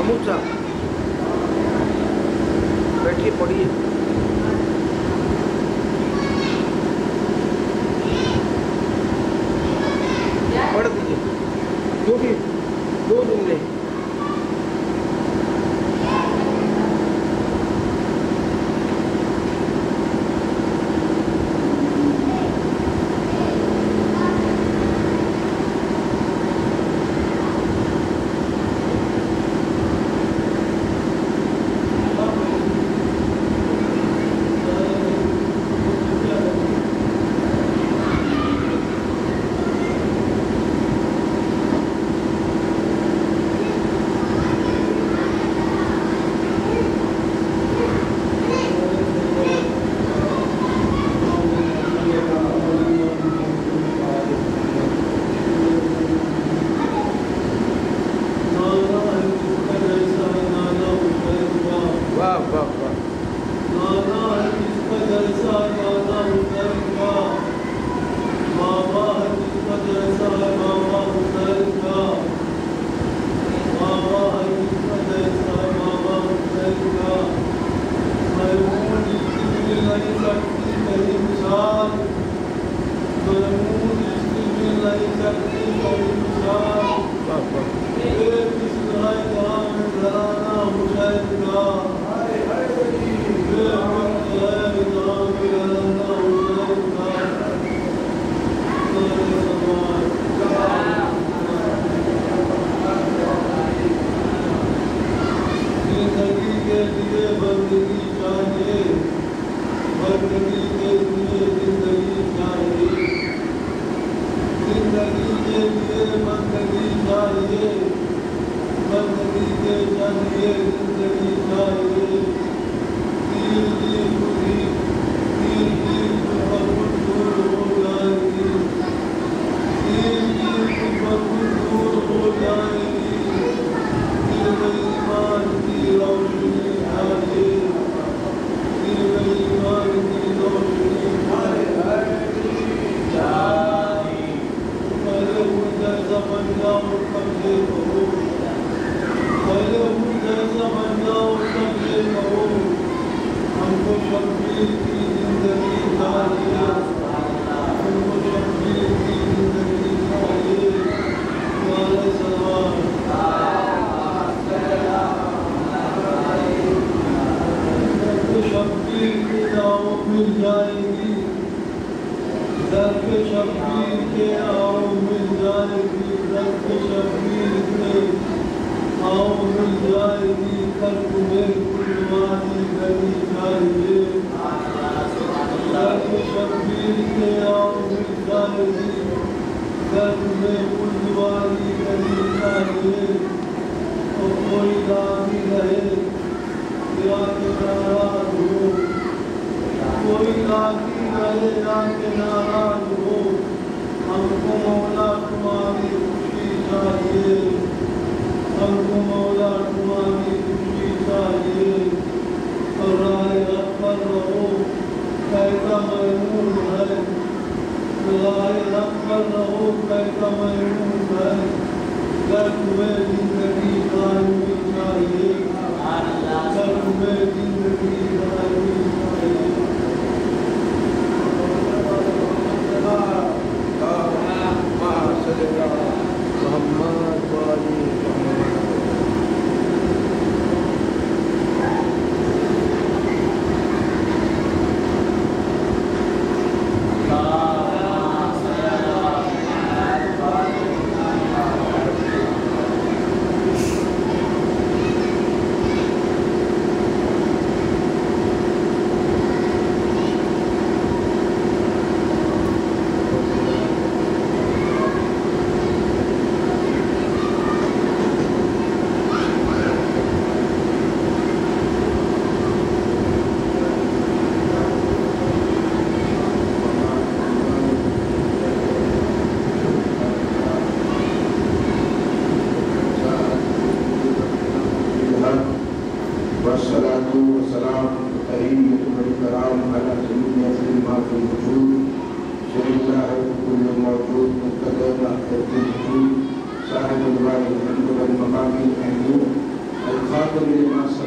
محمود صاحب بیٹھیے پڑھیے. پڑھ دیجیے جو بھی 2 جملے.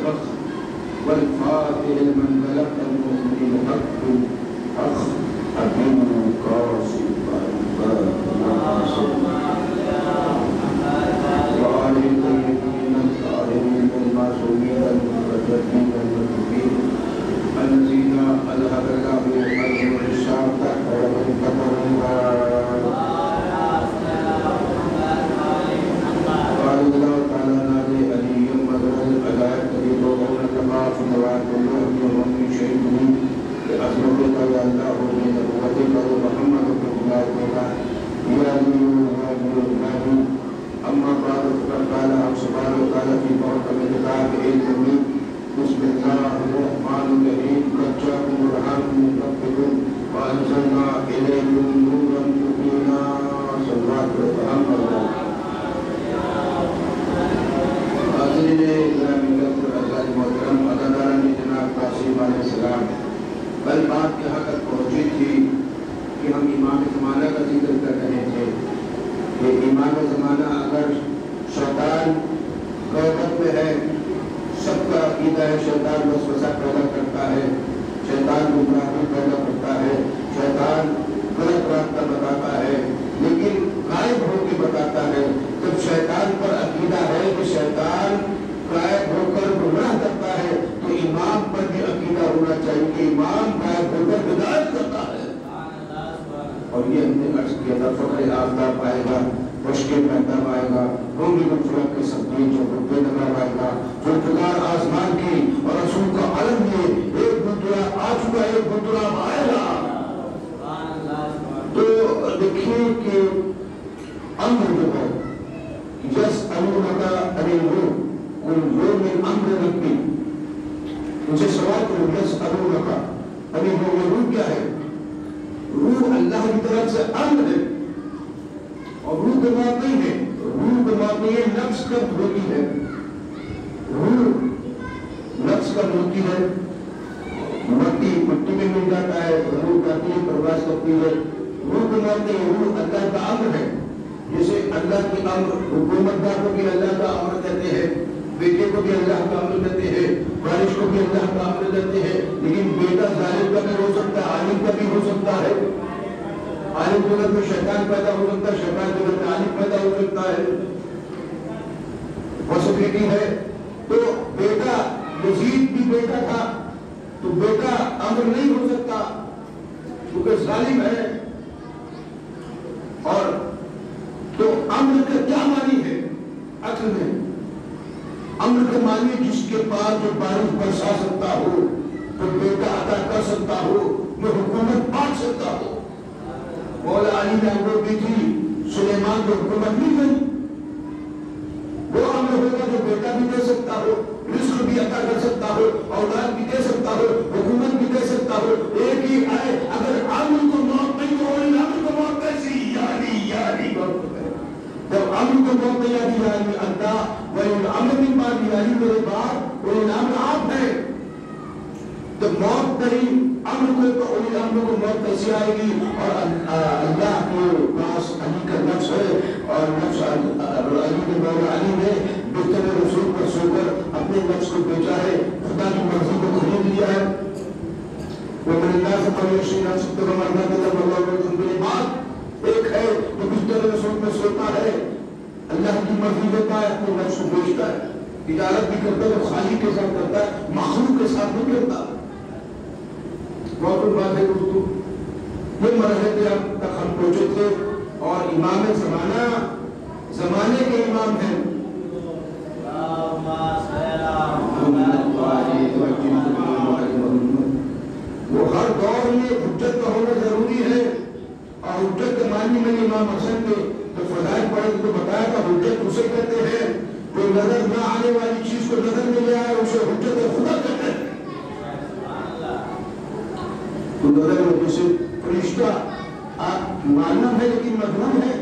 سبق والفاتح لمن بلغ المؤمن الحق الأخ أبي قاسم وآل الطيبين الطاهرين المعصومين المقدسين المكتوبين الذين ألهب الله بالحق والإحسان تحت ومن كفروا قال الله تعالى نادي علي مدر الأداء تريد وقوم التقاف نوات الله ومن من شيء لأسمك يا الله من نبوتك ومحمد رسول الله يا علي أما بعد فقد قال سبحانه وتعالى في محكم كتابه الكريم بسم الله الرحمن الرحيم قد جاءكم برهان من ربكم وأنزلنا إليكم نورا مبينا صلوات محمد حاضرین گرامی حضرات محترم اداکاران جناب قاسم علیہ السلام، کل بات یہاں تک پہنچی تھی کہ ہم امام زمانہ کا ذکر کر رہے تھے کہ امام زمانہ اگر شیطان قوت میں ہے، سب کا عقیدہ ہے شیطان وسوسہ پیدا کرتا ہے، شیطان گمراہی پیدا کرتا ہے، شیطان غلط راستہ بتاتا ہے، لیکن غائب ہو کے بتاتا ہے۔ جب شیطان پر عقیدہ ہے کہ شیطان غائب ہو کر گمراہ کرتا ہے تو امام پر بھی عقیدہ ہونا چاہیے کہ امام غائب ہو کر ہدایت کرتا ہے۔ اور یہ ہم نے عرض کیا تھا، فخر آفتاب آئے گا، مشک محتاب آئے گا، ہوگی مغفرت کے سبزی جو بے نقاب آئے گا، ذوالفقار آسمان کی اور رسول کا علم یہ ایک گردرا آ چکا ہے، ایک گردرا آئے گا۔ تو دیکھیے کہ امر جو ہے یسألونک عن الروح قل روح من امر ربی، ان سے سوال کرو یسألونک عن الروح، یہ روح کیا ہے؟ روح اللہ کی طرف سے امر ہے، اور روح کے بات نہیں ہے، روح کے بات نہیں ہے، نفس کب ہوتی ہے، روح نفس کب ہوتی ہے، مٹی میں مل جاتا ہے، روح کرتی ہے، پرواز کرتی ہے، روح کے بات نہیں ہے، روح اللہ کا امر ہے۔ جیسے اللہ کی امر حکومت دار کو بھی اللہ کا امر دیتے ہیں، بیٹے کو بھی اللہ کا امر دیتے ہیں، بارش کو بھی اللہ کا امر دیتے ہیں، لیکن بیٹا ظالم کا بھی ہو سکتا ہے، عالم کا بھی ہو سکتا ہے، عالم جگت میں شیطان پیدا ہو سکتا ہے، شیطان جگت میں عالم پیدا ہو سکتا ہے، پاسبلٹی ہے۔ تو بیٹا یزید بھی بیٹا تھا تو بیٹا امر نہیں ہو سکتا کیونکہ ظالم ہے۔ اور تو امر کا کیا معنی ہے اصل میں؟ امر کا معنی جس کے پاس جو بارش برسا سکتا ہو، جو بیٹا عطا کر سکتا ہو، جو حکومت بانٹ سکتا ہو۔ مولا علی نے امر دی تھی، سلیمان کو حکومت نہیں دی، وہ امر ہوگا جو بیٹا بھی دے سکتا ہو، رزق بھی عطا کر سکتا ہو، اولاد بھی دے سکتا ہو، حکومت بھی دے سکتا ہو۔ ایک ہی آئے اگر امر کو موت نہیں تو امر کو موت کیسی؟ یاری جب امر کو موت نہیں آتی یعنی اللہ وہی امر نہیں پاتی یعنی میرے بعد وہی امر آپ ہے۔ جب موت نہیں امر کو تو وہی امر کو موت کیسی آئے گی؟ اور اللہ کے پاس علی کا نفس ہے، اور نفس علی کے مولا علی نے بہتر رسول پر سو کر اپنے نفس کو بیچا ہے، خدا کی مرضی کو خرید لیا ہے۔ وَمَنِ اللَّهِ فَقَوْيَشِي نَفْسِ تَغَمَرْنَا تَدَبَ اللَّهُ وَيْكُمْ بِالْعِبَادِ، ایک ہے جو بستر رسول میں سوتا ہے، اللہ کی مرضی دیتا ہے، اپنے نفس کو بیچتا ہے، تجارت بھی کرتا ہے، خالق کے ساتھ کرتا ہے، مخلوق کے ساتھ نہیں کرتا۔ بہت بات ہے دوستو، یہ مرحلے پہ اب تک ہم پہنچے تھے، اور امام زمانے کے امام ہیں۔ وہ ہر دور میں حجت کا ہونا ضروری ہے، اور حجت کے معنی میں امام حسن کے جو فضائل پڑھے تو بتایا تھا، حجت اسے کہتے ہیں جو نظر نہ آنے والی چیز کو نظر میں لے آئے، اسے حجت خدا کہتے ہیں۔ تو نظر میں جیسے فرشتہ آپ معلوم ہے لیکن مضمون ہے،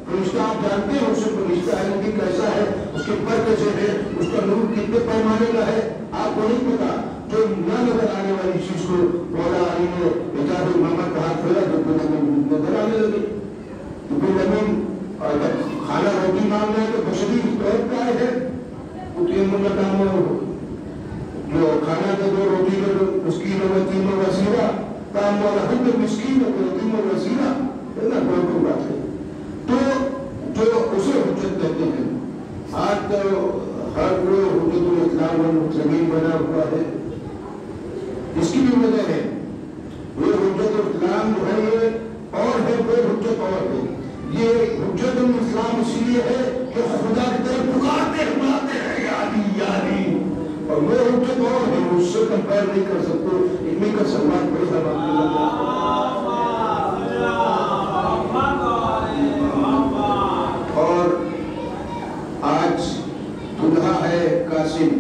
فرشتہ آپ جانتے ہیں اسے فرشتہ ہے لیکن کیسا ہے، اس کے پر کیسے ہے، اس کا نور کتنے پیمانے کا ہے، آپ کو نہیں پتا۔ جو نہ نظر آنے والی چیز کو مولا علی نے اجازت محمد کا ہاتھ پھیلا تو نظر آنے لگی۔ تو پھر زمین اور جب کھانا روٹی مانگنا ہے تو بشری طور کا ہے، تو یہ مجھے کام مسکین و یتیم و وسیلہ تام والا حب مسکین و یتیم و وسیلہ ہے نا، کوئی بات ہے. تو جو اسے حجت کہتے ہیں. آج تو ہر کوئی حجت الاسلام والمسلمین بنا ہوا ہے. اس کی بھی وجہ ہے یہ حجت الاسلام جو ہے یہ اور ہے، کوئی حجت اور ہے. یہ حجت الاسلام اس لیے ہے کہ خدا کی طرف پکارتے بلاتے ہیں یعنی یعنی، اور وہ حجت اور ہے اس سے کمپیر نہیں کر سکتے. ان میں کا سلمان بڑے سلمان اور آج دلہا ہے قاسم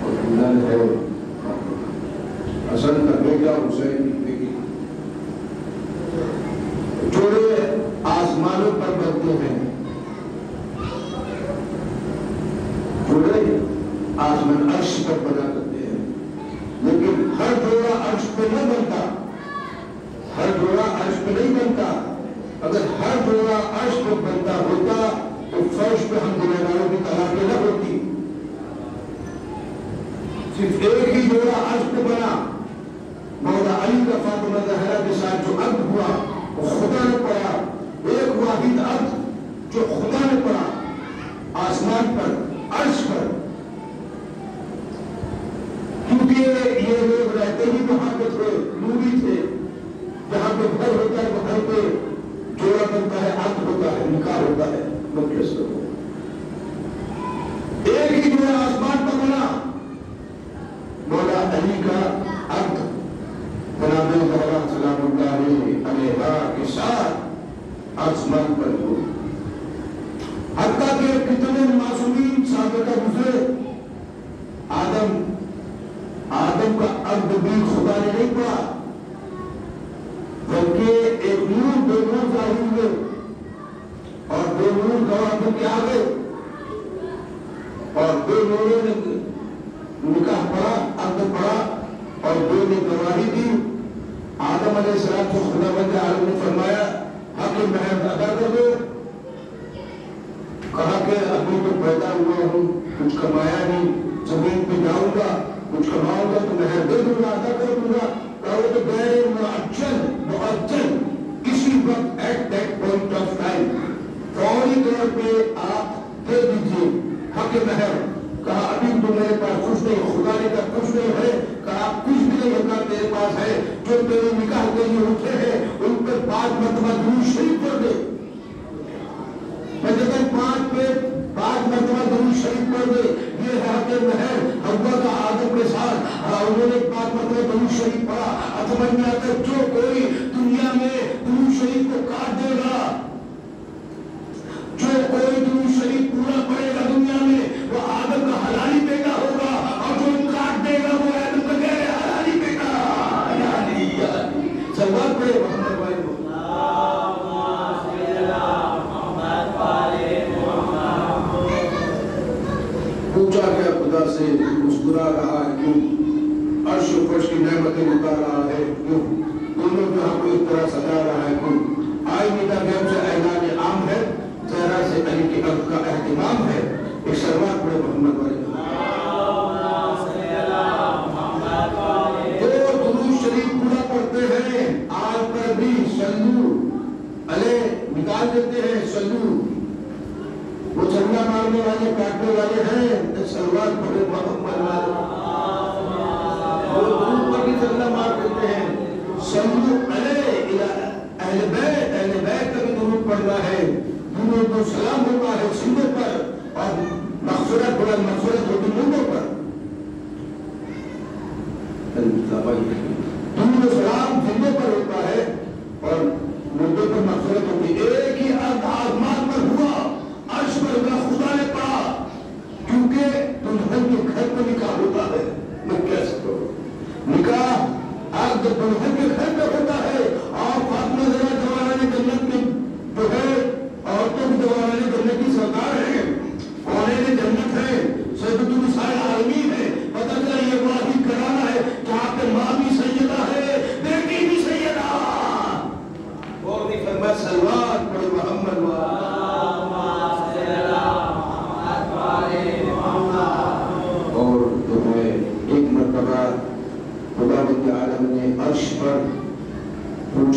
اور دلہن ہے حسن کا بیٹا حسین کی بیٹی. جوڑے آسمانوں پر بنتے ہیں، جوڑے آسمان عرش پر بنا کرتے ہیں، لیکن ہر جوڑا عرش پہ نہ بنتا، ہر جوڑا عرش پہ نہیں بنتا. اگر ہر جوڑا عرش پہ بنتا ہوتا تو فرش پہ ہم گنہگاروں کی تعداد نہ ہوتی. صرف ایک ہی جوڑا عرش پہ بنا، مولا علی کا فاطمہ زہرا کے ساتھ جو عقد ہوا وہ خدا نے پڑھا. ایک واحد عقد جو خدا نے پڑھا آسمان پر عرش پر، کیونکہ یہ لوگ رہتے ہی وہاں پہ تھے، نوری تھے. جہاں پہ گھر ہوتا ہے وہاں پہ جوڑا بنتا ہے، عقد ہوتا ہے، نکاح ہوتا ہے. ایک ہی جوڑا آسمان پر بنا، مولا علی کا عقد جناب زہرا سلام اللہ علیہا کے ساتھ آسمان پر ہو. حتیٰ کہ کتنے معصومین سابقہ گزرے، آدم کا عقد بھی خدا نے نہیں پڑھا، بلکہ ایک نور دو نور ظاہر ہوئے اور دو نور گواہ کے آگے، اور دو نوروں نے نکاح پڑھا، عقد پڑھا اور دو نے گواہی دی. آدم علیہ السلام کو خدا بند عالم نے فرمایا حق مہر ادا کر دو. کہا کہ ابھی تو پیدا ہوا ہوں، کچھ کمایا نہیں، زمین پہ جاؤں گا، کچھ کماؤں گا تو مہر دے دوں گا، ادا کر دوں گا. کہا وہ تو غیر معجل کسی وقت at that point of time فوری طور پہ آپ دے دیجیے حق مہر. کہا ابھی تو میرے پاس کچھ نہیں، خدا نے کہا کچھ نہیں ہے. کہا کچھ بھی نہیں ہوگا، تیرے پاس ہے جو تیرے نکاح کے لیے اٹھے ہیں ان پر 5 مرتبہ درود شریف پڑھ دے. میں جب 5 مرتبہ درود شریف پڑھ دے، یہ ہے حق مہر. حوا کا آدم کے ساتھ انہوں نے 5 مرتبہ درود شریف پڑھا. سمجھ میں آتا ہے جو کوئی دنیا میں درود شریف کو کاٹ دے گا، جو کوئی درود شریف پورا پڑے گا دنیا میں، وہ آدم کا حلالی بیٹا ہوگا، اور جو کاٹ دے گا وہ آدم کا غیر حلالی بیٹا. یعنی سوال پڑے محمد بھائی کو پوچھا کیا خدا سے مسکرا رہا ہے کیوں، عرش و فرش کی نعمتیں لٹا رہا ہے کیوں، دونوں جہاں کو اس طرح سجا رہا ہے کیوں. آئینی کا غیب سے اعلان عام ہے، زہرا سے علی کے عقد کا اہتمام ہے. ایک سلوات پڑھے محمد والے. جو درود شریف پورا پڑھتے ہیں آج پر بھی صلو علیہ نکال دیتے ہیں. صلو وہ چنگا مارنے والے کاٹنے والے ہیں، سلوات پڑھے محمد والے. وہ درود پر بھی چنگا مار دیتے ہیں. صلو علیہ اہل بیت کا بھی درود پڑھنا ہے. درود کو سلام ہوتا ہے سینے پر اور مغفرت ہوتی مردوں پر. درود و سلام زندوں پر ہوتا ہے اور مردوں پر مغفرت ہوتی. ایک ہی عقد آسمان پر ہوا، عرش پر ہوا، خدا نے پڑھا، کیونکہ دلہن کے گھر پہ نکاح ہوتا ہے. میں کیسے کروں نکاح؟ عقد دلہن کے گھر پہ ہوتا ہے. اور فاطمہ زہرا جوانان جنت میں جو ہے عورتوں کی جوانان جنت کی سردار ہے، کونین جنت ہے، سیدۃ النساء العالمین ہے. پتہ چلا یہ واحد گھرانہ ہے جہاں پہ ماں بھی سیدہ ہے، بیٹی بھی سیدہ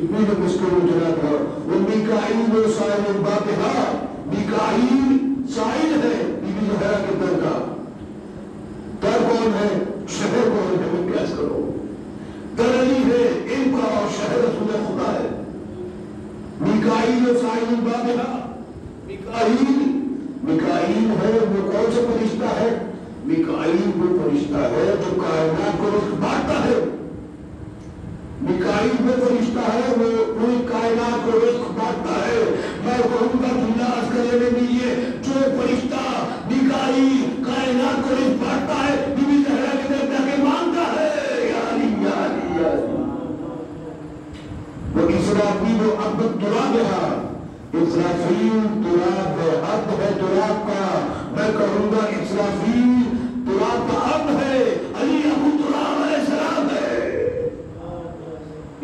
کتنی جو مشکل ہو چلا تھا وہ میکائیل و سائل بابہا، میکائیل سائل ہے بی بی زہرا کے در کا، در کون ہے؟ شہر کون ہے؟ میں قیاس کرو، در علی ہے ان کا اور شہر رسول خدا ہے۔ میکائیل و سائل بابہا، میکائیل ہے وہ کون سا فرشتہ ہے؟ میکائیل وہ فرشتہ ہے جو کائنات کو رزق بانٹتا ہے، میکائیل وہ فرشتہ ہے وہ پوری کائنات کو رزق بانٹتا ہے۔ میں کہوں گا جملہ عرض کر لینے دیجیے، جو فرشتہ میکائیل کائنات کو رزق بانٹتا ہے بی بی زہرا کے در جا کے مانگتا ہے یا علی یا علی یا علی۔ وہ اسرافیل و عبد ترابہا، اسرافیل تراب ہے، عبد ہے تراب کا، میں کہوں گا اسرافیل تراب کا عبد ہے، علی ابو تراب علیہ السلام ہے۔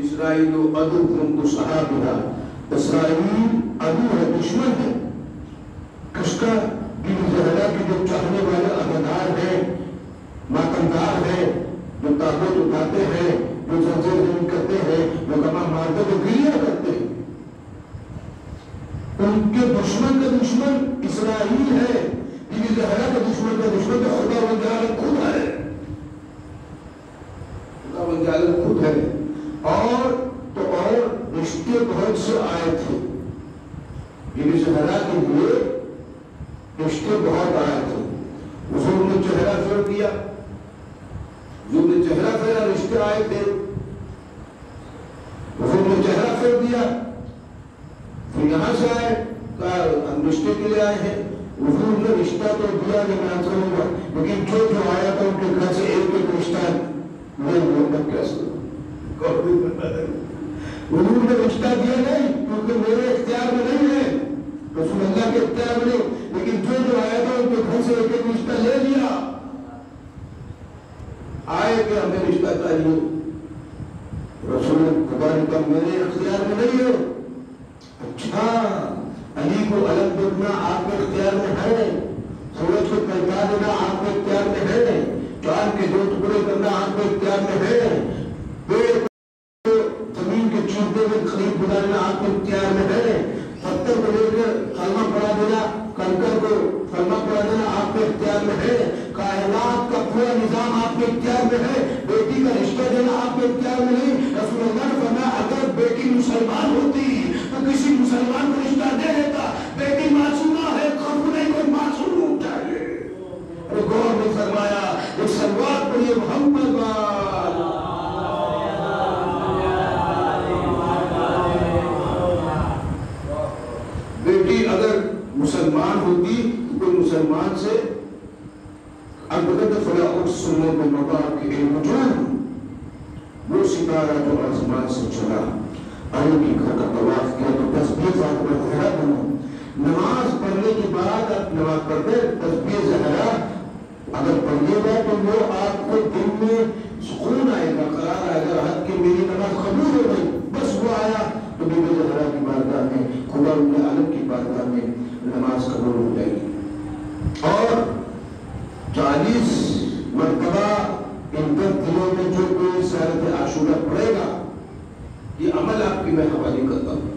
اسرائیل و عدو کنتو صحابہ، اسرائیل عدو ہے، دشمن ہے، کشکا بی بی زہرا کے جو چاہنے والے عہدیدار ہیں، ماتمدار ہیں، جو تابوت اٹھاتے ہیں، جو زنجیر زمین کرتے ہیں، جو گما مارتے جو گریہ کرتے ہیں، ان کے دشمن کا دشمن اسرائیل ہے، بی بی زہرا کا دشمن تو خدا و جلالہ خود ہے، خدا و جلالہ خود ہے۔ اور تو اور رشتے بہت سے آئے تھے بی بی زہرا کے لیے، رشتے بہت آئے تھے، حضور نے چہرہ پھیر دیا، حضور نے چہرہ پھیرا، رشتے آئے تھے، حضور نے چہرہ پھیر دیا، پھر یہاں سے آئے کہا ہم رشتے کے لیے آئے ہیں، حضور نے رشتہ تو دیا کہ میں آپ کروں گا، لیکن جو آیا تھا ان کے گھر سے ایک رشتہ میں محمد کیسے حضور نے رشتہ دیا نہیں کیونکہ میرے اختیار میں نہیں ہے، رسول اللہ کے اختیار میں نہیں، لیکن جو آیا تھا ان کے گھر سے ایک رشتہ لے لیا، آئے کہ ہمیں رشتہ چاہیے، رسول خدا نے کہا میرے اختیار میں نہیں ہے۔ اچھا علی کو علم دینا آپ کے اختیار میں ہے، سورج کو پہچا دینا آپ کے اختیار میں ہے، چاند کے دو ٹکڑے کرنا آپ کے اختیار میں ہے، پیڑ کو زمین کے چوٹے میں خرید بنانا آپ کے اختیار میں ہے، پتھر کو لے کر کلمہ پڑھا دینا، کنکر کو کلمہ پڑھا دینا آپ کے اختیار میں ہے، کائنات کا پورا نظام آپ کے اختیار میں ہے، بیٹی کا رشتہ دینا آپ کے اختیار میں نہیں۔ رسول اللہ نے فرمایا اگر بیٹی مسلمان ہوتی تو کسی مسلمان کو رشتہ دے دیتا، بیٹی معصومہ ہے، خوف نہیں کوئی معصوم ہو چاہیے۔ غور نے فرمایا ایک سلوات پڑھیے محمد بیٹی اگر مسلمان ہوتی تو کوئی مسلمان سے البتہ فلا اقسم بالمواد کے علم وہ ستارہ جو آسمان سے چلا علی کے گھر کا طواف کیا تو تسبیح فاطمہ زہرا بنا، نماز پڑھنے کے بعد آپ نماز پڑھتے تسبیح زہرا اگر پڑھیے گا تو وہ آپ کو دل میں سکون آئے گا، قرار آئے گا، راحت کہ میری نماز قبول ہو گئی، بس وہ آیا تو بی بی زہرا کی بارگاہ میں، خدا رب العالمین کی بارگاہ میں نماز قبول ہو جائے گی۔ اور 40 مرتبہ ان 10 دنوں میں جو کوئی سیرت عاشورہ پڑھے گا، یہ عمل آپ کی میں حوالے کرتا ہوں،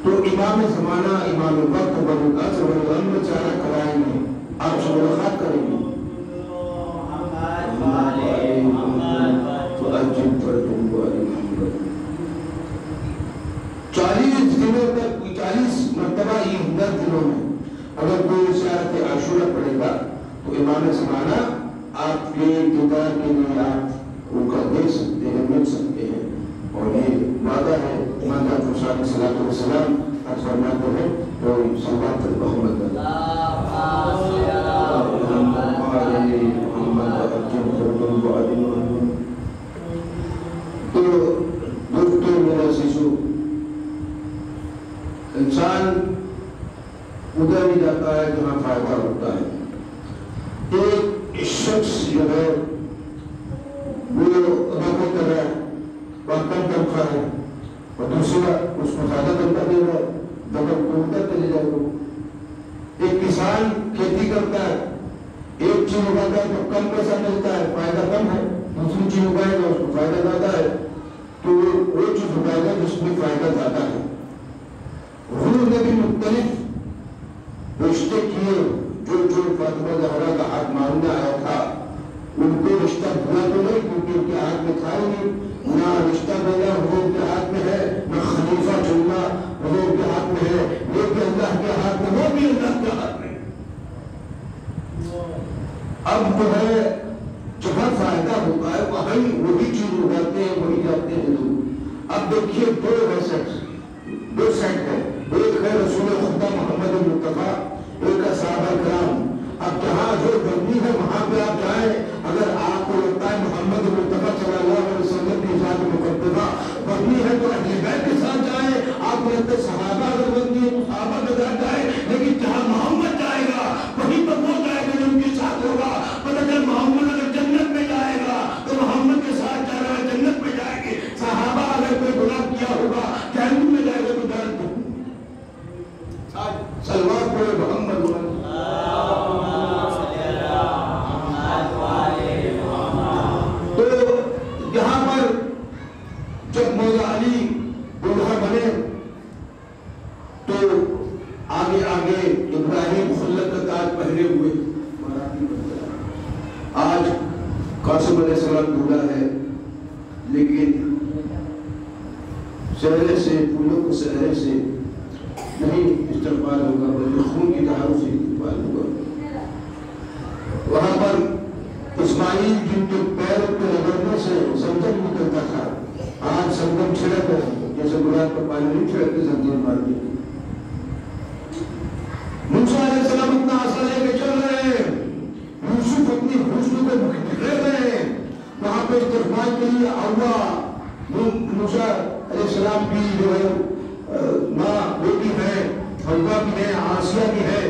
تو امام زمانہ امام وقت بنو قاسم بنو محمد چارہ کرائیں گے، آپ سے ملاقات کریں گے، تو عجب فردوں کو علی محمد 40 دنوں تک 40 مرتبہ یہ 10 دنوں میں اگر کوئی سیرت عاشورہ پڑھے گا تو امام زمانہ آپ کے دیدار کے لیے آپ ان کا دے سکتے ہیں، مل سکتے ہیں، اور یہ وعدہ ہے امام جعفر صلی اللہ علیہ وسلم آج فرماتے ہیں تو صلوات محمد تو دوستو میرا عزیزو، انسان ادھر ہی جاتا ہے جہاں فائدہ ہوتا ہے۔ ایک شخص جو ہے وہ رقم کر رہا ہے، وقت کم خواہ ہے، اور دوسرا اس کو زیادہ بنتا دے رہا ہے، دبل ٹوٹتا چلے جائے گا۔ ایک کسان کھیتی کرتا ہے، ایک چیز اگاتا ہے تو کم پیسہ ملتا ہے، فائدہ کم ہے، دوسری چیز اگائے گا اس کو فائدہ زیادہ ہے۔ تو وہ چیز اٹھائے گا جس میں فائدہ زیادہ ہے. حضور نے بھی مختلف رشتے کیے. جو فاطمہ زہرا کا ہاتھ مانگنے آیا تھا ان کو رشتہ دیا تو نہیں کیونکہ ان کے ہاتھ میں تھا ہی. نہ رشتہ دینا حضور کے ہاتھ میں ہے، نہ خلیفہ چننا حضور کے ہاتھ میں ہے. لیکن اللہ کے ہاتھ میں، وہ بھی اللہ کے ہاتھ میں. اب جو ہے جہاں فائدہ ہوتا ہے وہیں وہی چیز اٹھاتے ہیں، وہی جاتے ہیں لوگ. اب دیکھیے دو سیٹ ہے. ایک ہے رسول خدا محمد مصطفیٰ، ایک ہے صحابہ کرام. اب جہاں جو گرمی ہے وہاں پہ آپ جائیں، اگر آپ کو لگتا ہے محمد مصطفیٰ صلی اللہ علیہ وسلم کی ذات مقدسہ گرمی ہے تو اہل بیت کے ساتھ جائیں. آپ کو لگتا ہے صحابہ اگر گرمی ہے تو صحابہ کے ساتھ جائیں. لیکن جہاں محمد جائے گا وہیں پر وہ جائے گا جو ان کے ساتھ ہوگا. پتہ چل محمد اگر جنت میں جائے گا تو محمد کے ساتھ جا رہا ہے، جنت میں جائے گے. صحابہ اگر کوئی گناہ کیا ہوگا جہنم میں جائے گا تو جنت میں. سلوات پڑھے محمد یہاں پر جب مولا علی دولہا بنے تو آگے ابراہیم خلت کا تاج پہنے ہوئے. آج قاسم علیہ السلام دولہا ہے لیکن چہرے سے، پھولوں کے چہرے سے نہیں استقبال ہوگا بلکہ خون کی دھاروں سے استقبال ہوگا. وہاں پر اسماعیل جن کے پیر کے رگڑنے سے زمزم نکلتا تھا. آج زمزم چھڑک ہے جیسے گلاب کا پانی نہیں چھڑکتے، زمزم مار دیتی. موسیٰ علیہ السلام اتنا عصا لے کے چل رہے ہیں، یوسف اپنی حسن کو بکھیر رہے ہیں. وہاں پہ استقبال کے لیے موسیٰ علیہ السلام کی جو ہے ماں بیٹی ہے، حوا بھی ہے، آسیہ بھی ہے،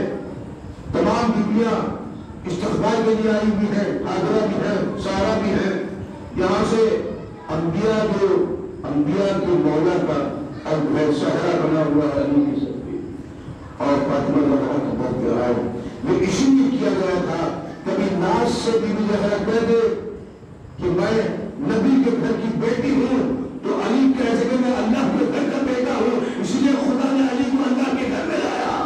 تمام بیویاں استقبال کے لیے آئی بھی ہے، حاضرہ بھی ہے، سارہ بھی ہے. یہاں سے انبیاء کے مولا کا سہرا بنا ہوا ہے علی کی سبھی اور فاطمہ زہرا کا بہت پیارا ہے. یہ اسی لیے کیا گیا تھا. کبھی ناز سے بی بی زہرا کہہ دے کہ میں نبی کے گھر کی بیٹی ہوں تو علی کہہ سکے میں اللہ کے گھر کا بیٹا ہوں. اس لیے خدا نے علی کو اللہ کے گھر میں لایا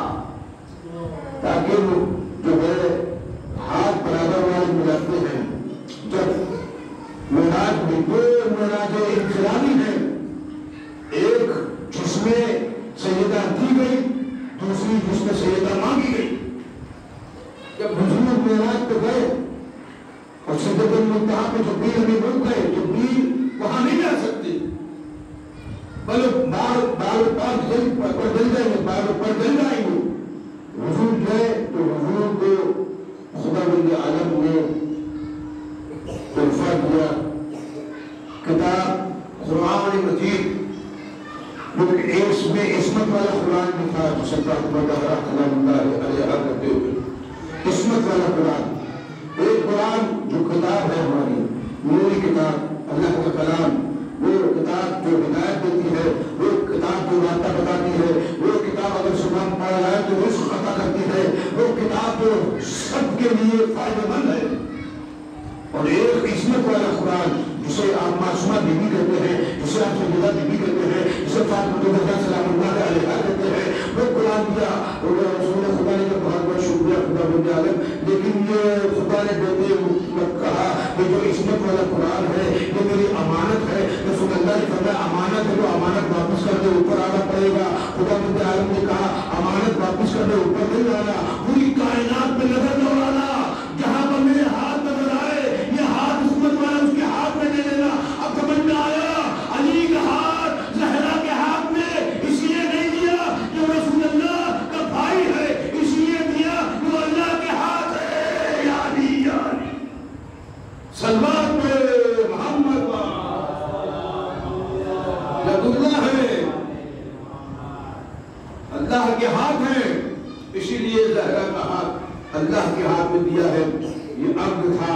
تاکہ وہ جو ہے ہاتھ برابر والے ملاتے ہیں. جب معراج میں دو معراج انفرادی ہیں، ایک جس میں سیدہ دی گئی، دوسری جس میں سیدہ مانگی گئی. جب حضور معراج پہ گئے اور سدرۃ المنتہا پہ جبریل میں رک گئے، جبریل وہاں نہیں جا سکتے بلکہ بار پر جل جائیں گے، بار پر جل جائیں گے. حضور گئے تو حضور کو خدا بند عالم نے تحفہ دیا کتاب قرآن مجید، اس میں عصمت والا قرآن بھی تھا جسے فاطمہ زہرا سلام اللہ علیہا کرتے ہوئے. عصمت والا قرآن، ایک قرآن جو کتاب ہے ہماری نوری کتاب، اللہ کا کلام، وہ کتاب جو ہدایت دیتی ہے، وہ کتاب جو راستہ بتاتی ہے، وہ کتاب اگر زبان پڑھ جائے تو رزق عطا کرتی ہے، وہ کتاب جو سب کے لیے فائدہ مند ہے. اور ایک عصمت والا قرآن جسے آپ معصومہ بیوی کہتے ہیں، جسے آپ سیدہ بیوی کہتے ہیں، جسے فاطمہ زہرا سلام اللہ علیہا کہتے ہیں، وہ قرآن دیا. اور رسول خدا نے بہت بہت شکریہ خدا بند عالم. لیکن یہ خدا نے دیتے وقت کہا کہ جو عصمت والا قرآن ہے یہ میری امانت ہے. رسول اللہ نے فرمایا امانت ہے تو امانت واپس کر دے، اوپر آنا پڑے گا. خدا بند عالم نے کہا امانت واپس کر دے، اوپر نہیں آنا. پوری کائنات پہ نظر دوڑانا، جہاں پر میرے ہاتھ نظر آئے یہ ہاتھ عصمت والا اس کے ہاتھ میں دے دینا. اب سمجھ میں آیا علی کا ہاتھ زہرا کے ہاتھ میں اس لیے نہیں دیا کہ وہ رسول اللہ کا بھائی ہے، اس لیے دیا کہ وہ اللہ کے ہاتھ ہے. یا علی یا علی سلمان پہ محمد ید اللہ ہے، اللہ کے ہاتھ ہے. اسی لیے زہرا کا ہاتھ اللہ کے ہاتھ میں دیا ہے. یہ عقد تھا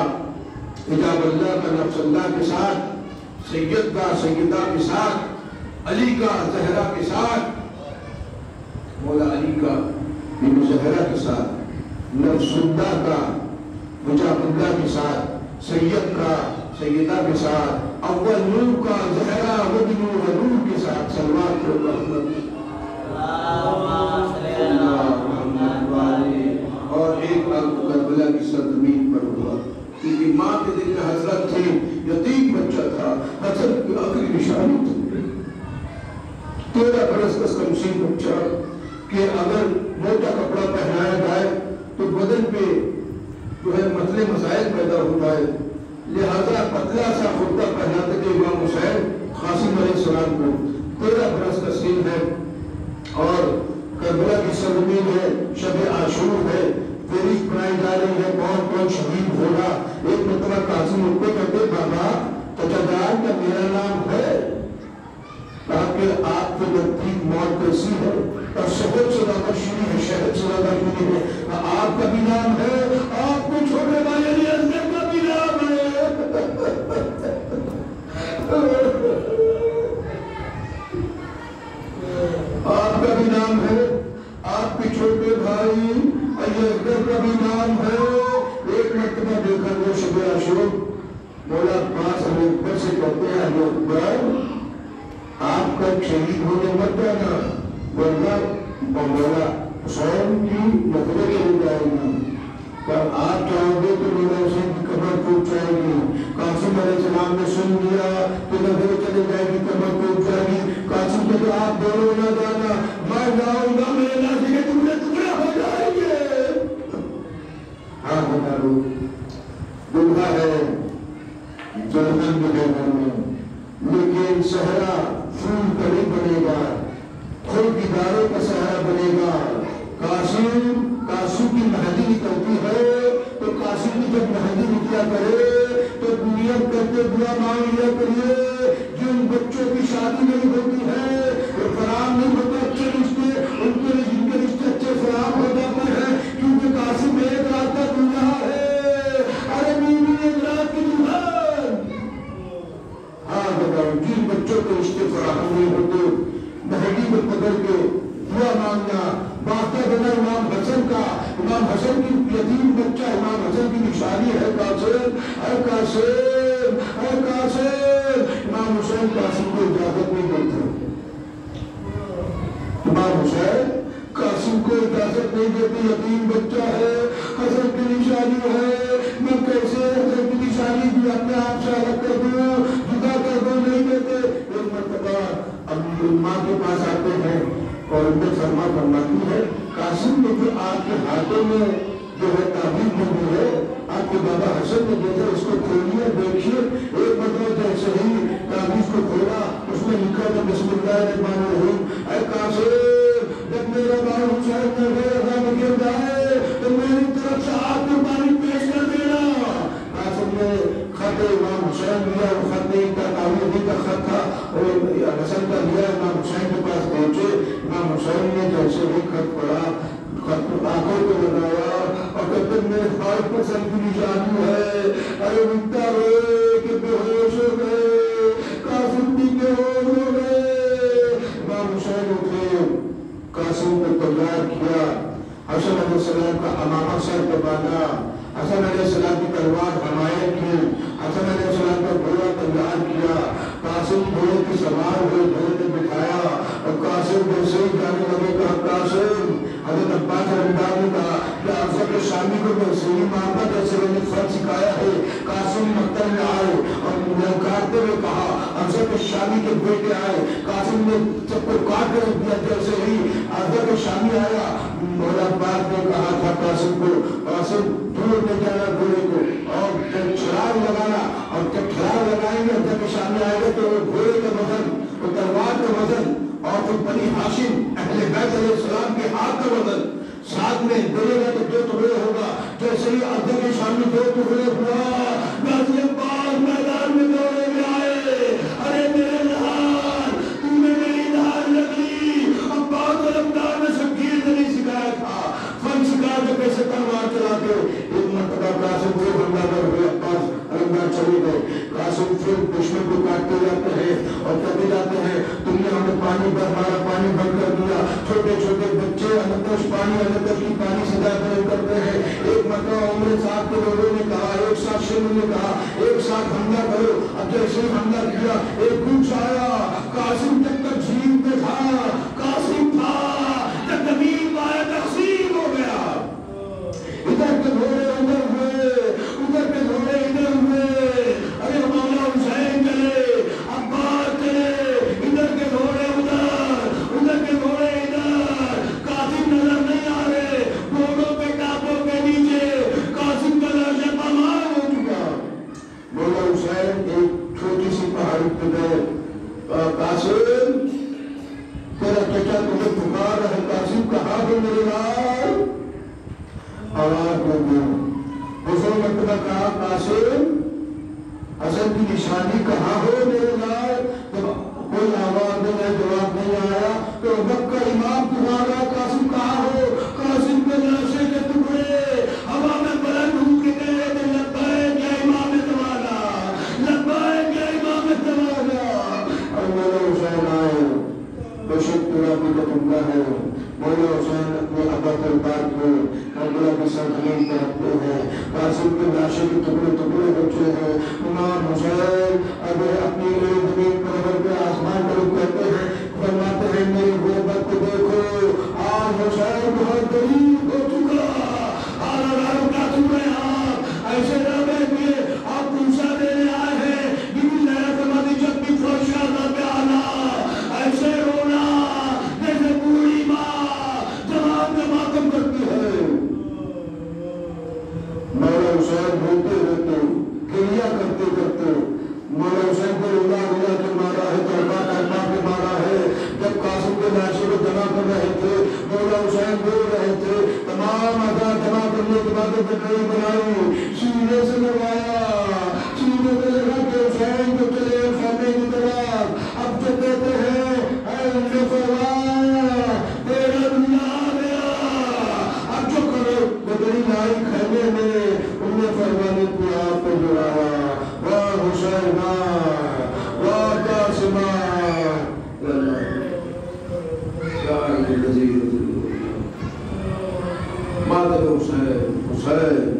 حجاب اللہ کا نفس اللہ کے ساتھ، سید کا سیدہ کے ساتھ، علی کا زہرا کے ساتھ، مولا علی کا بی بی زہرا کے ساتھ، نفس اللہ کا حجاب اللہ کے ساتھ، سید کا سیدہ کے ساتھ اول نور کا زہرا مدنو نور کے ساتھ سلوات کو اور ایک کربلا کی سرزمین پر ہوا کیونکہ ماں کے دل میں حسرت تھی، یتیم بچہ تھا، حسرت کی آخری نشانی تھی۔ 13 برس کا کمسین بچہ کہ اگر موٹا کپڑا پہنایا جائے تو بدن پہ جو ہے مسئلے مسائل پیدا ہو جائے، لہذا پتلا سا خطہ پہناتے تھے امام حسین قاسم علیہ السلام کو۔ 13 برس کا سن ہے اور کربلا کی سرزمین ہے، شب عاشور ہے، فہرست بنائی جا رہی ہے کون کون شہید ہوگا۔ ایک مرتبہ قاسم ان کو کہتے بابا چچا جان کا میرا نام ہے، کہا کہ آپ کے نزدیک موت کیسی ہے؟ اور شہد سے زیادہ شیریں ہے، شہد سے زیادہ شیریں ہے، آپ کا بھی نام ہے، آپ کو چھوڑنے والے لیے اندر کا بھی نام ہے۔ آپ کا بھی نام ہے، آپ کے چھوٹے بھائی اکبر کا بھی نام ہے۔ ایک مرتبہ دیکھا وہ شب عاشور مولا پاس ہمیں اکبر سے کہتے ہیں اکبر آپ کا شہید ہونے مت جانا ورنہ مولا حسین کی نظریں چلی جائے گی، جب آپ چاہو گے تو مولا حسین کی قبر ٹوٹ جائے گی۔ قاسم علیہ السلام نے سن لیا تو نظریں چلی جائے گی، قبر ٹوٹ جائے گی۔ قاسم کہتے آپ دونوں نہ جانا، میں جاؤں گا، میرے نازی کے ٹکڑے ٹکڑے ہو جائیں گے۔ ہاں بتارو دلہا ہے جنگل میں گھر میں، لیکن سہرا پھول کا نہیں بنے گا، خود دیداروں کا سہرا بنے گا۔ قاسم کی مہندی نکلتی ہے تو قاسم کی جب مہندی نکلا کرے تو دنیا کرتے دعا مانگ لیا کریے، جن بچوں کی شادی نہیں ہوتی ہے فراہم نہیں ہوتا اچھے رشتے، ان کے جن کے رشتے اچھے فراہم ہو جاتے ہیں کیونکہ قاسم ایک رات کا دنیا ہے، ارے بیوی ایک رات کی دلہن۔ ہاں بتاؤ جن بچوں کے رشتے فراہم نہیں ہوتے مہندی کو پکڑ کے دعا مانگنا، باقی بنا امام حسن کا، امام حسن کی یتیم بچہ امام حسن کی نشانی ہے قاسم، اے قاسم اے قاسم۔ امام حسین قاسم کو اجازت نہیں دیتے، امام حسین قاسم کو اجازت نہیں دیتے، یتیم بچہ ہے، حسن کی نشانی ہے، میں کیسے حسن کی نشانی بھی اپنے آپ سے الگ کر دوں، جدا کر دوں، نہیں دیتے۔ ایک مرتبہ اب ماں کے پاس آتے ہیں اور ان کو فرماتی ہے قاسم نے جو آپ کے ہاتھوں میں جو ہے تعبیر بندی ہے آپ کے بابا حسن نے دیکھا، اس کو کھولیے دیکھیے۔ ایک مرتبہ جیسے ہی تعبیر کو کھولا اس میں لکھا تھا بسم اللہ الرحمن الرحیم، اے قاسم جب میرا بابا حسین میں غیر میں گر جائے تو میری طرف سے آپ کو پانی پیش کر دینا۔ قاسم نے خط امام حسین لیا، وہ خط نہیں تھا، تعبیر کا خط تھا، اور حسن کا لیا، امام حسین کے پاس پہنچے۔ امام حسین نے جیسے ہی خط پڑھا، خط آنکھوں کو لگایا اور کہتے میرے 5% کی نشانی ہے، ارے مٹا ہوئے کہ بے ہوش ہو گئے، قاسم بھی بے ہوش ہو گئے۔ امام حسین اٹھے، قاسم کو تیار کیا، حسن علیہ السلام کا امامہ سر پہ باندھا، حسن علیہ السلام کی تلوار حمایت کی، حسن علیہ السلام کا گھوڑا تیار کیا، قاسم گھوڑے کی سوار ہوئے، گھوڑے نے بٹھایا اور قاسم جیسے ہی جانے لگے کہا قاسم، حضرت عباس رضی نے کہا کہ افضل شامی کو میں صحیح مانتا جیسے میں نے فرض سکھایا ہے۔ قاسم مکتب میں آئے اور للکارتے ہوئے کہا، افضل شامی کے بیٹے آئے، قاسم نے سب کو کاٹ کر دیا۔ جیسے ہی افضل شامی آیا مولا عباس نے کہا تھا قاسم کو، قاسم دور لے جانا گھوڑے کو اور جب چھڑاگ لگانا، اور جب چھڑاگ لگائیں گے افضل شامی آئے گا تو وہ گھوڑے کا وزن، وہ تلوار کا وزن اور پھر بنی ہاشم اہل بیت علیہ السلام کے ہاتھ کا وزن ساتھ میں بولے گا تو 2 ٹکڑے ہوگا۔ جیسے ہی افضل کے سامنے 2 ٹکڑے ہوا، غازی عباس میدان میں دوڑے میں آئے، ارے میرے لحاظ تو نے میری لحاظ لگی، عباس علمدار نے شمشیر سے نہیں سکھایا تھا، فن سکھا کے کیسے تلوار چلاتے۔ ایک مرتبہ قاسم سے حملہ کر ہوئے، عباس علمدار چلے گئے، قاسم پھر دشمن کو کاٹتے جاتے ہیں اور کہتے جاتے ہیں تم نے ہمیں پانی پر ہمارا پانی بند کر دیا۔ چھوٹے چھوٹے بچے انتش پانی کی پانی سے داخل کرتے ہیں۔ ایک مرتبہ عمر صاحب کے لوگوں نے کہا ایک ساتھ شروع انہوں نے کہا ایک ساتھ حملہ کرو. اب جیسے حملہ کیا ایک گوچھ آیا. قاسم جب تک جھیل میں تھا قاسم تھا, جب زمین آیا تقسیم ہو گیا. ادھر کے گھوڑے ادھر ہوئے, ادھر کے گھوڑے ادھر ہوئے. ارے مولا حسین چلے, عباس چلے, ادھر کے گھوڑے ادھر, ادھر کے گھوڑے ادھر. قاسم نظر نہیں آ رہے, گھوڑوں کے ٹاپوں کے نیچے قاسم کا لاشا پامال ہو چکا. مولا حسین ایک چھوٹی سی پہاڑی پہ گئے. قاسم تیرا چچا تمہیں پکار رہا ہے. قاسم کہاں ہو میرے لال؟ آواز ہو گیا. دوسرا مرتبہ کہا قاسم حسن کی نشانی کہاں ہو میرے لال؟ کوئی آواز نہیں, جواب نہیں آیا. تو مکہ امام تمہارا قاسم کہاں ہو؟ قاسم کے لاشے کے ٹکڑے ہوا میں بلند ہو کے گئے. لبیک یا امام تمہارا, لبیک یا امام تمہارا. اور مولا حسین آئے, بشک تیرا بھی بتنگا ہے. مولا حسین اپنے ابا دربار کو کربلا کی سرزمین پر رکھتے ہیں. قاسم کے لاشے کے ٹکڑے ٹکڑے بچے ہیں. امام حسین اگر اپنی زمین پر رکھ کے آسمان پر کہتے ہیں, فرماتے ہیں میری غربت کو دیکھو, آج حسین بہت غریب ہو چکا. آرام کا تمہیں آپ ایسے رہے کہ آپ پوچھا دینے آئے ہیں. بیوی زینب فرماتی جب بھی فرشادہ پہ آنا ایسے رونا جیسے بوڑھی ماں جوان کا ماتم کرتی ہے. مولا حسین بولتے رہتے, گریہ کرتے کرتے. مولا حسین کو رولا رولا کے مارا ہے, تڑپا تڑپا کے مارا ہے. جب قاسم کے لاشے کو جمع کر رہے تھے مولا حسین بول رہے تھے. تمام اعضاء جمع کرنے کے بعد پٹڑی بنائی, سینے سے لگایا, سینے سے لگا کے حسین کو چلے خیمے کی طرف. اب جو کہتے ہیں اے ان کے فرمان تیرا دنیا آ گیا, اب جو کرو پٹڑی لائی خیمے میں. انہوں نے فرمانے کو آپ کو جڑایا. واہ حسین واہ قاسم مادر حسین حسین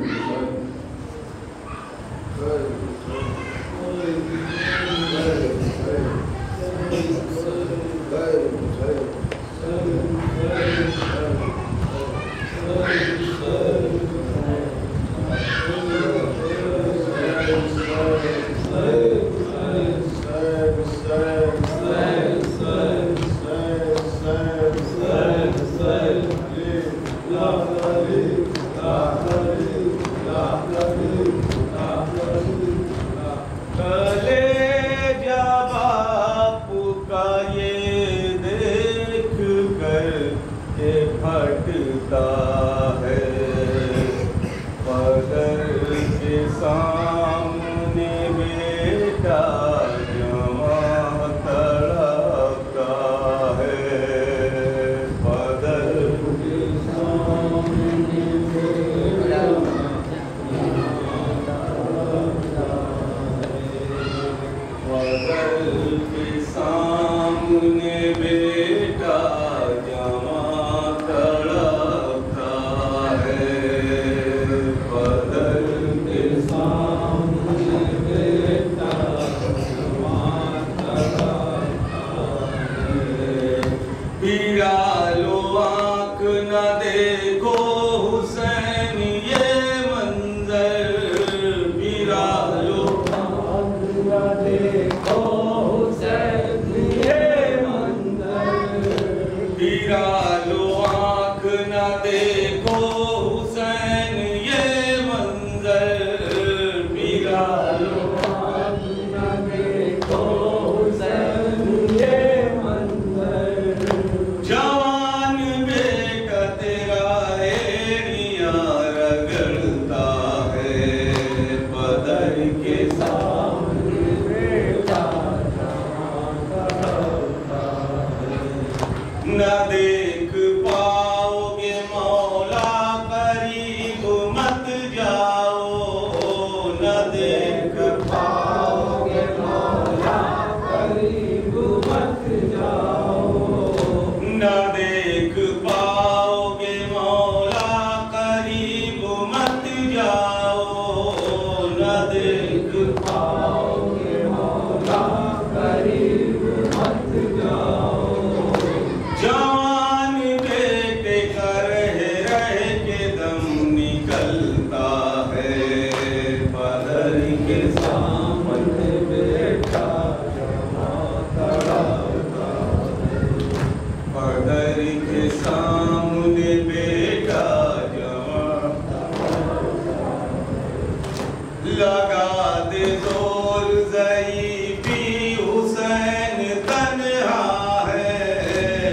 لگا دے زور ضعیفی حسین تنہا ہے،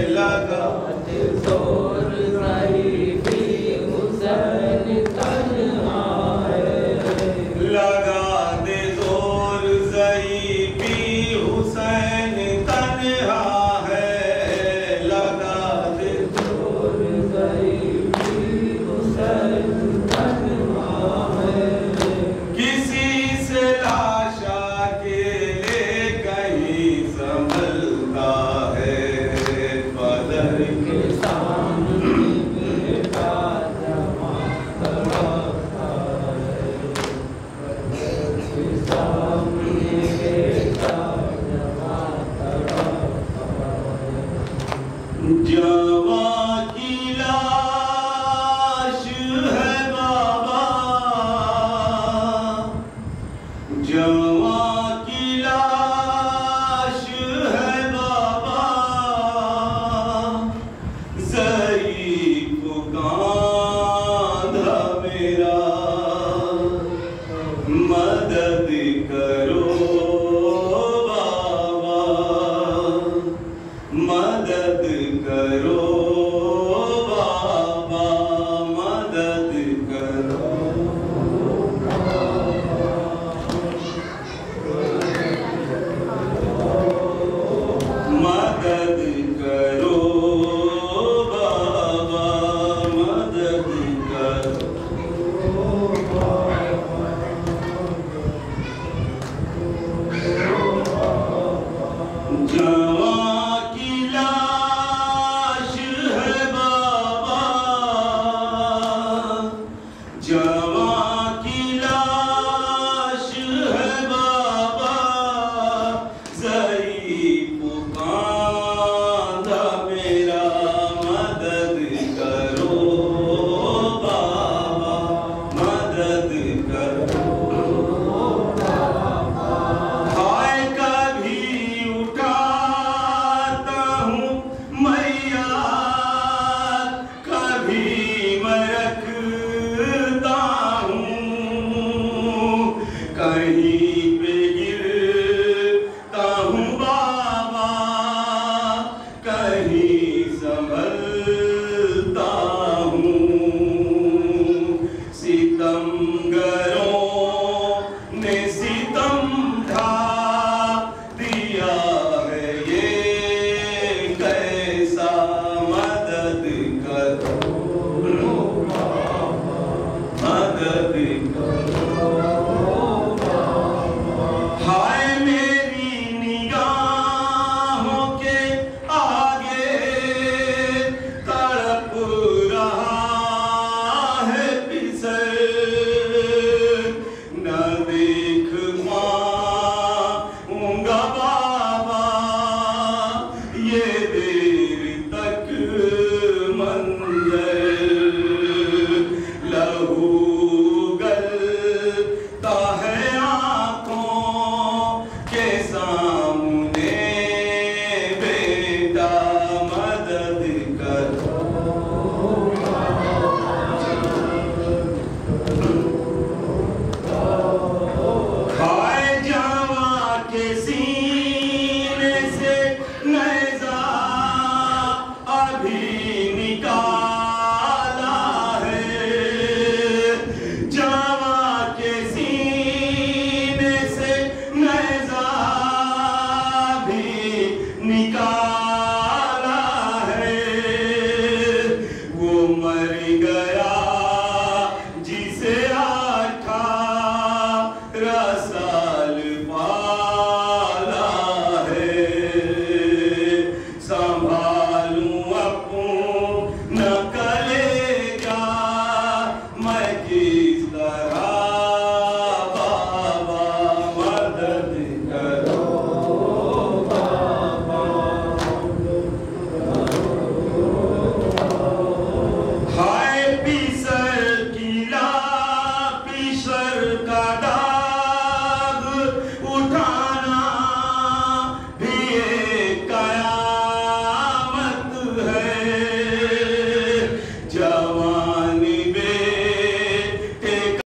لگا دے زور ضعیفی حسین تنہا ہے، لگا دے زور ضعیفی حسین تنہا ہے، لگا دے زور ضعیفی حسین تنہا ہے، کسی سے لاشا کے لے کہیں سنبھلتا ہے، بدر کے سامنے بیٹا جمع کرتا ہے، بدر کے سامنے بیٹا جمع کرتا ہے، جوان کی لاش ہے بابا، جوان کی لاش ہے بابا، ضعیف کاندھا میرا، مدد کرو بابا، مدد کرو بابا، مدد کرو، مدد کرو بابا، مدد کرو، جوان کی لاش ہے بابا، جوان کی لاش ہے بابا، ضعیف کاندھا میرا، مدد کرو بابا، مدد کرو، ہائے کبھی اٹھاتا ہوں میں یاد، کبھی میں رکھتا ہوں، کہیں پہ گرتا ہوں بابا، کہیں سنبھلتا ہوں، ستم گروں نے ستم ڈھا دیا ہے، یہ کیسا، مدد کرو مدد کرو، ہائے میری نگاہوں کے آگے تڑپ رہا ہے پسر، نہ دیکھ پاؤں گا بابا یہ دیر تک منظر، لہو گلتا ہے آنکھوں کے سامنے بیٹا، مدد کرو، ہائے جوان کے سینے سے نیزہ ابھی نکالا ہے، جوان کے سینے سے نیزہ ابھی نکالا ہے، وہ مر گیا جسے 18 سال پالا ہے، سنبھالوں اپنا